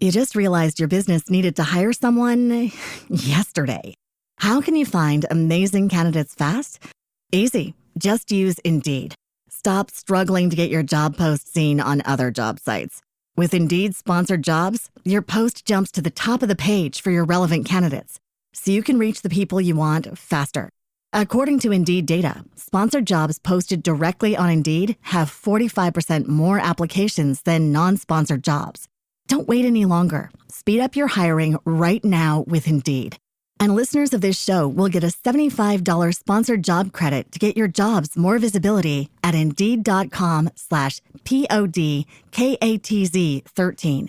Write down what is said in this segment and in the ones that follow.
You just realized your business needed to hire someone yesterday. How can you find amazing candidates fast? Easy. Just use Indeed. Stop struggling to get your job post seen on other job sites. With Indeed sponsored jobs, your post jumps to the top of the page for your relevant candidates, so you can reach the people you want faster. According to Indeed data, sponsored jobs posted directly on Indeed have 45% more applications than non-sponsored jobs. Don't wait any longer. Speed up your hiring right now with Indeed. And listeners of this show will get a $75 sponsored job credit to get your jobs more visibility at Indeed.com/PODKATZ13.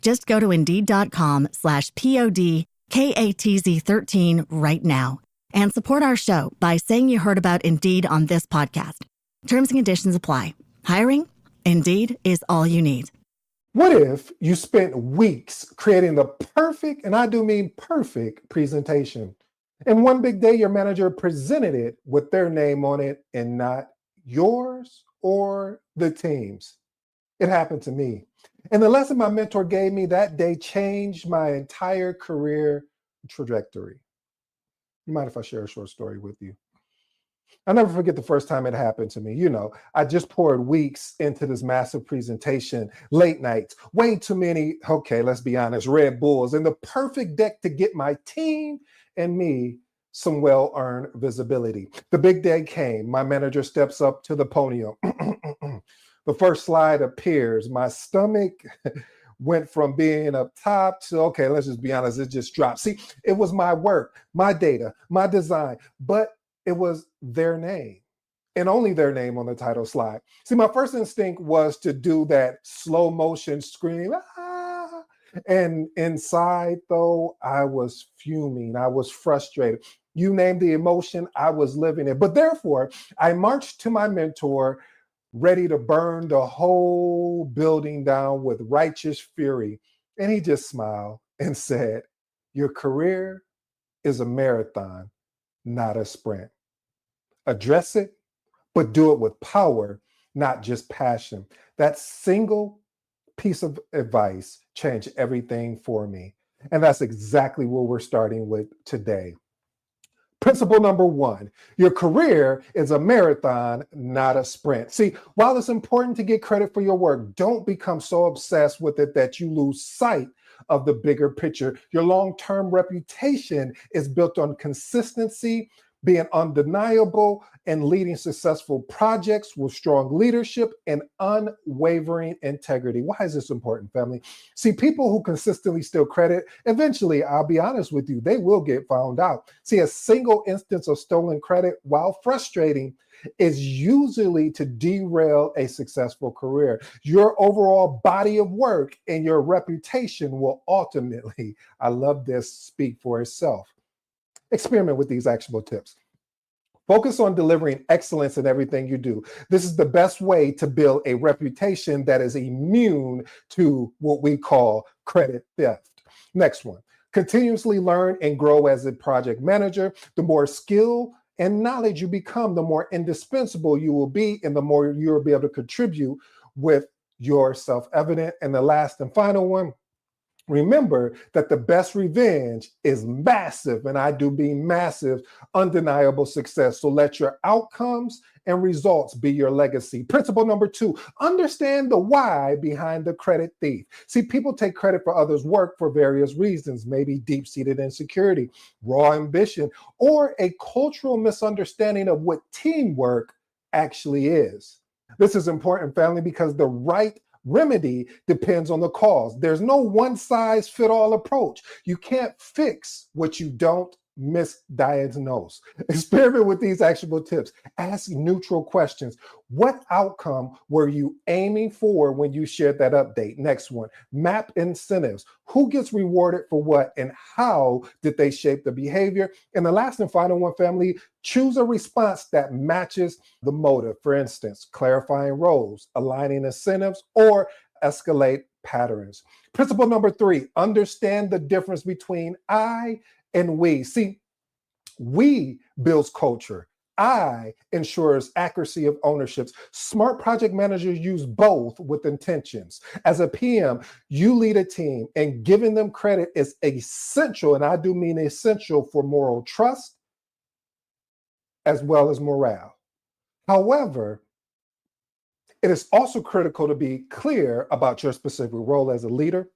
Just go to Indeed.com/PODKATZ13 right now and support our show by saying you heard about Indeed on this podcast. Terms and conditions apply. Hiring? Indeed is all you need. What if you spent weeks creating the perfect, and I do mean perfect, presentation, and one big day your manager presented it with their name on it and not yours or the team's? It happened to me. And the lesson my mentor gave me that day changed my entire career trajectory. You mind if I share a short story with you? I'll never forget the first time it happened to me. I just poured weeks into this massive presentation, late nights, way too many, okay, let's be honest, Red Bulls, and the perfect deck to get my team and me some well-earned visibility. The big day came. My manager steps up to the podium. The first slide appears. My stomach went from being up top to, okay, let's just be honest, it just dropped. See, it was my work, my data, my design, but it was their name and only their name on the title slide. See, my first instinct was to do that slow motion scream, ah! And inside, though, I was fuming. I was frustrated. You name the emotion, I was living it. But therefore, I marched to my mentor, ready to burn the whole building down with righteous fury. And he just smiled and said, "Your career is a marathon, not a sprint. Address it, but do it with power, not just passion." That single piece of advice changed everything for me. And that's exactly what we're starting with today. Principle number 1, your career is a marathon, not a sprint. See, while it's important to get credit for your work, don't become so obsessed with it that you lose sight of the bigger picture. Your long-term reputation is built on consistency, being undeniable, and leading successful projects with strong leadership and unwavering integrity. Why is this important, family? See, people who consistently steal credit, eventually, I'll be honest with you, they will get found out. See, a single instance of stolen credit, while frustrating, is usually to derail a successful career. Your overall body of work and your reputation will ultimately, I love this, speak for itself. Experiment with these actionable tips. Focus on delivering excellence in everything you do. This is the best way to build a reputation that is immune to what we call credit theft. Next one, continuously learn and grow as a project manager. The more skill and knowledge you become, the more indispensable you will be, and the more you'll be able to contribute with your self-evident. And the last and final one, remember that the best revenge is massive, and I do mean massive, undeniable success. So let your outcomes and results be your legacy. Principle number 2, understand the why behind the credit thief. See, people take credit for others' work for various reasons, maybe deep-seated insecurity, raw ambition, or a cultural misunderstanding of what teamwork actually is. This is important, family, because the right remedy depends on the cause. There's no one-size-fit-all approach. You can't fix what you don't misdiagnose. Experiment with these actionable tips. Ask neutral questions. What outcome were you aiming for when you shared that update? Next one, map incentives. Who gets rewarded for what and how did they shape the behavior? And the last and final one, family, choose a response that matches the motive. For instance, clarifying roles, aligning incentives, or escalate patterns. Principle number 3, understand the difference between I and we. See, we builds culture. I ensures accuracy of ownerships. Smart project managers use both with intentions. As a PM, you lead a team, and giving them credit is essential, and I do mean essential, for moral trust as well as morale. However, it is also critical to be clear about your specific role as a leader,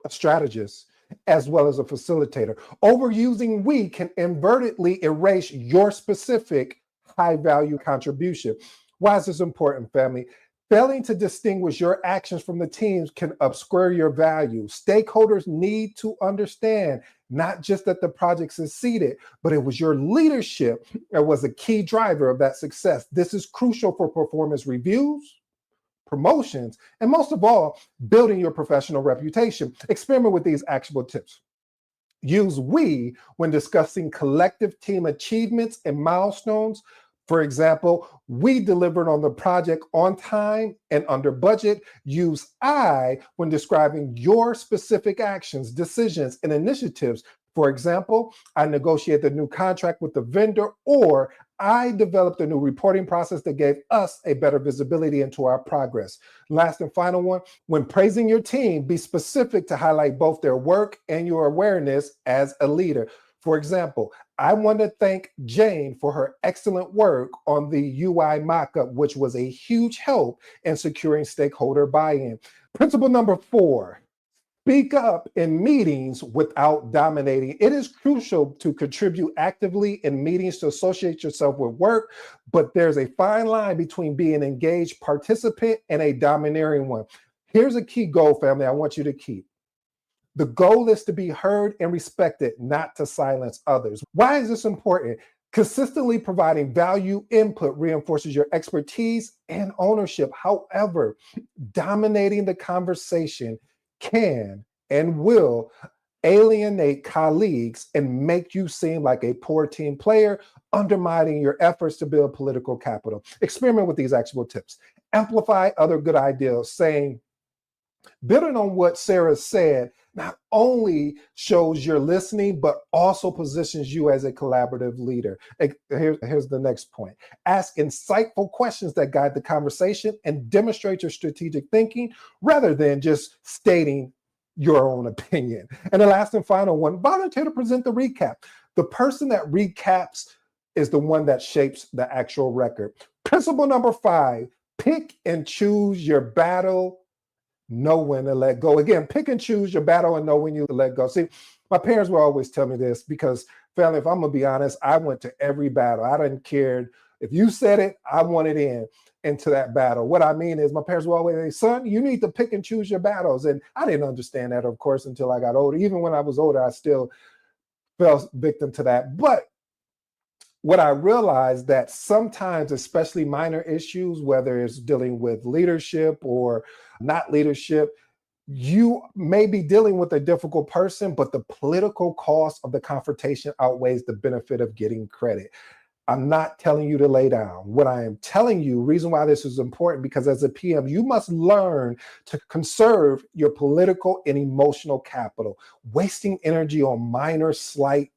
a strategist, as well as a facilitator. Overusing we can inadvertently erase your specific high value contribution. Why is this important, family? Failing to distinguish your actions from the team's can obscure your value. Stakeholders need to understand not just that the project succeeded, but it was your leadership that was a key driver of that success. This is crucial for performance reviews, promotions, and most of all, building your professional reputation. Experiment with these actionable tips. Use we when discussing collective team achievements and milestones. For example, we delivered on the project on time and under budget. Use I when describing your specific actions, decisions, and initiatives. For example, I negotiated the new contract with the vendor, or I developed a new reporting process that gave us a better visibility into our progress. Last and final one, when praising your team, be specific to highlight both their work and your awareness as a leader. For example, I want to thank Jane for her excellent work on the UI mockup, which was a huge help in securing stakeholder buy-in. Principle number 4. Speak up in meetings without dominating. It is crucial to contribute actively in meetings to associate yourself with work, but there's a fine line between being an engaged participant and a domineering one. Here's a key goal, family, I want you to keep. The goal is to be heard and respected, not to silence others. Why is this important? Consistently providing value input reinforces your expertise and ownership. However, dominating the conversation can and will alienate colleagues and make you seem like a poor team player, undermining your efforts to build political capital. Experiment with these actionable tips. Amplify other good ideas, saying, building on what Sarah said, not only shows you're listening, but also positions you as a collaborative leader. Here's the next point. Ask insightful questions that guide the conversation and demonstrate your strategic thinking rather than just stating your own opinion. And the last and final one, volunteer to present the recap. The person that recaps is the one that shapes the actual record. Principle number 5, pick and choose your battle. Know when to let go. Again, pick and choose your battle and know when you let go. See, my parents will always tell me this because, family, if I'm going to be honest, I went to every battle. I didn't care. If you said it, I wanted into that battle. What I mean is my parents will always say, son, you need to pick and choose your battles. And I didn't understand that, of course, until I got older. Even when I was older, I still fell victim to that. But what I realized that sometimes, especially minor issues, whether it's dealing with leadership or not leadership, you may be dealing with a difficult person, but the political cost of the confrontation outweighs the benefit of getting credit. I'm not telling you to lay down. What I am telling you, reason why this is important, because as a PM, you must learn to conserve your political and emotional capital. Wasting energy on minor, slight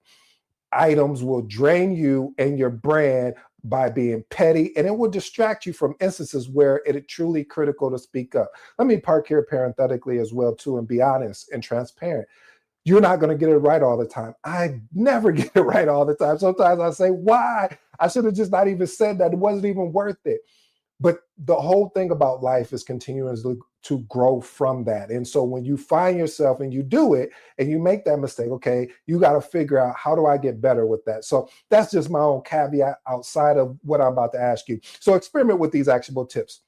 items will drain you and your brand by being petty, and it will distract you from instances where it is truly critical to speak up. Let me park here parenthetically as well too and be honest and transparent. You're not going to get it right all the time. I never get it right all the time. Sometimes I say, why? I should have just not even said that. It wasn't even worth it. But the whole thing about life is continuously to grow from that. And so when you find yourself and you do it and you make that mistake, okay, you got to figure out, how do I get better with that? So that's just my own caveat outside of what I'm about to ask you. So experiment with these actionable tips.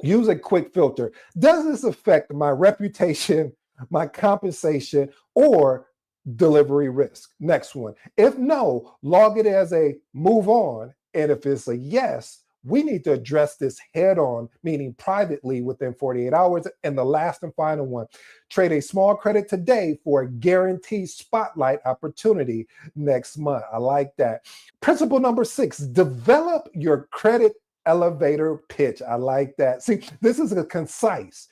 Use a quick filter. Does this affect my reputation, my compensation, or delivery risk? Next one. If no, log it as a move on. And if it's a yes, we need to address this head on, meaning privately within 48 hours. And the last and final one, trade a small credit today for a guaranteed spotlight opportunity next month. I like that. Principle number 6, develop your credit elevator pitch. I like that. See, this is a concise,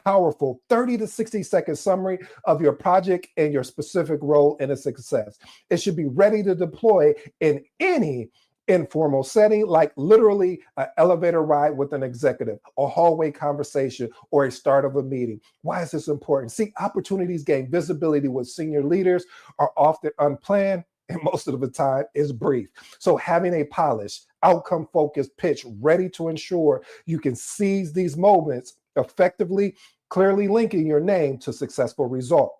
powerful 30 to 60-second summary of your project and your specific role in its success. It should be ready to deploy in any informal setting, like literally an elevator ride with an executive, a hallway conversation, or a start of a meeting. Why is this important? See, opportunities gain visibility with senior leaders are often unplanned and most of the time is brief. So having a polished, outcome-focused pitch ready to ensure you can seize these moments effectively, clearly linking your name to successful result.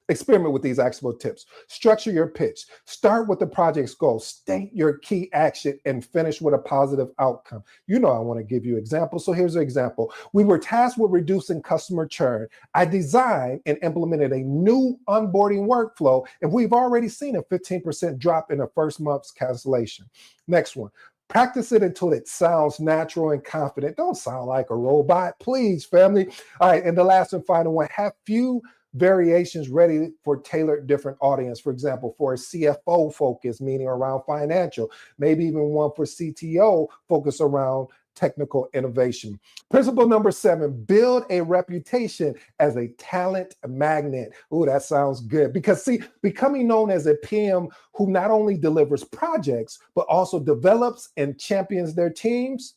Experiment with these actionable tips. Structure your pitch. Start with the project's goal. State your key action and finish with a positive outcome. You know I want to give you examples. So here's an example. We were tasked with reducing customer churn. I designed and implemented a new onboarding workflow, and we've already seen a 15% drop in the first month's cancellation. Next one. Practice it until it sounds natural and confident. Don't sound like a robot, please, family. All right, and the last and final one, have few variations ready for tailored different audience. For example, for a CFO focus, meaning around financial, maybe even one for CTO focus around technical innovation. Principle number 7, build a reputation as a talent magnet. Ooh, that sounds good. Because see, becoming known as a PM who not only delivers projects, but also develops and champions their teams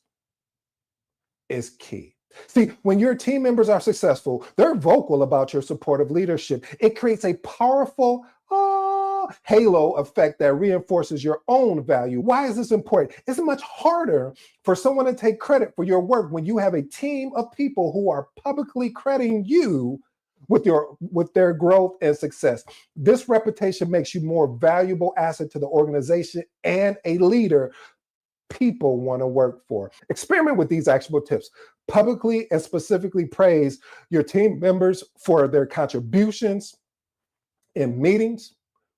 is key. See, when your team members are successful, they're vocal about your supportive leadership. It creates a powerful halo effect that reinforces your own value. Why is this important? It's much harder for someone to take credit for your work when you have a team of people who are publicly crediting you with their growth and success. This reputation makes you more valuable asset to the organization and a leader people want to work for. Experiment with these actionable tips. Publicly and specifically praise your team members for their contributions in meetings,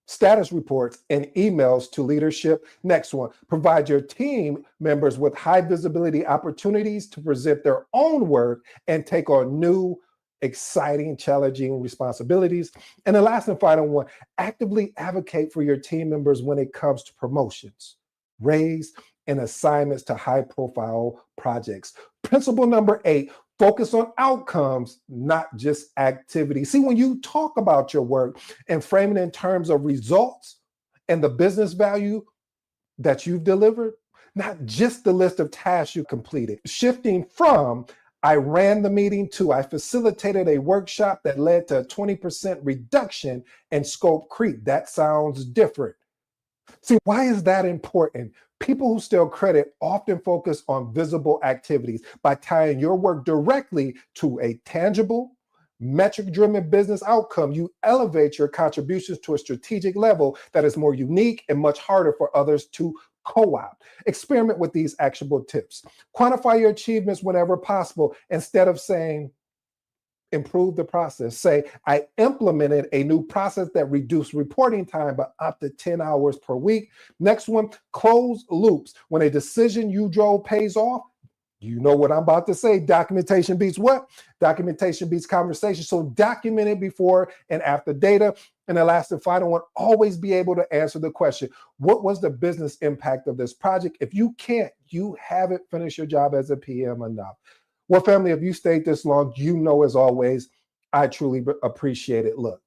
status reports, and emails to leadership. Next one, provide your team members with high visibility opportunities to present their own work and take on new, exciting, challenging responsibilities. And the last and final one, actively advocate for your team members when it comes to promotions, raise, and assignments to high-profile projects. Principle number 8, focus on outcomes, not just activity. See, when you talk about your work and frame it in terms of results and the business value that you've delivered, not just the list of tasks you completed. Shifting from I ran the meeting to I facilitated a workshop that led to a 20% reduction in scope creep. That sounds different. See, why is that important? People who steal credit often focus on visible activities. By tying your work directly to a tangible, metric-driven business outcome, you elevate your contributions to a strategic level that is more unique and much harder for others to co-opt. Experiment with these actionable tips. Quantify your achievements whenever possible. Instead of saying, improve the process. Say, I implemented a new process that reduced reporting time by up to 10 hours per week. Next one, close loops. When a decision you drove pays off, you know what I'm about to say. Documentation beats what? Documentation beats conversation. So document it before and after data. And the last and final one, always be able to answer the question, what was the business impact of this project? If you can't, you haven't finished your job as a PM enough. Well, family, if you stayed this long, you know, as always, I truly appreciate it. Look,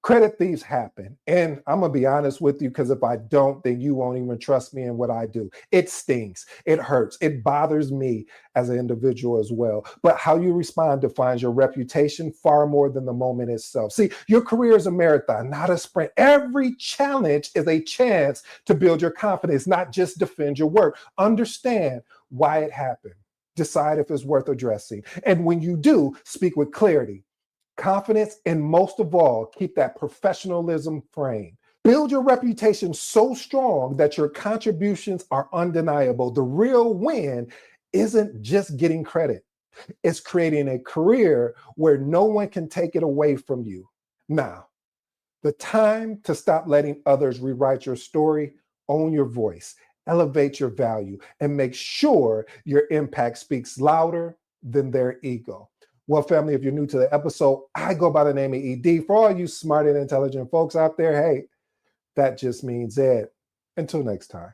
credit thieves happen. And I'm going to be honest with you, because if I don't, then you won't even trust me in what I do. It stings. It hurts. It bothers me as an individual as well. But how you respond defines your reputation far more than the moment itself. See, your career is a marathon, not a sprint. Every challenge is a chance to build your confidence, not just defend your work. Understand why it happened. Decide if it's worth addressing. And when you do, speak with clarity, confidence, and most of all, keep that professionalism frame. Build your reputation so strong that your contributions are undeniable. The real win isn't just getting credit. It's creating a career where no one can take it away from you. Now, the time to stop letting others rewrite your story, own your voice, elevate your value, and make sure your impact speaks louder than their ego. Well, family, if you're new to the episode, I go by the name of ED. For all you smart and intelligent folks out there, hey, that just means Ed. Until next time.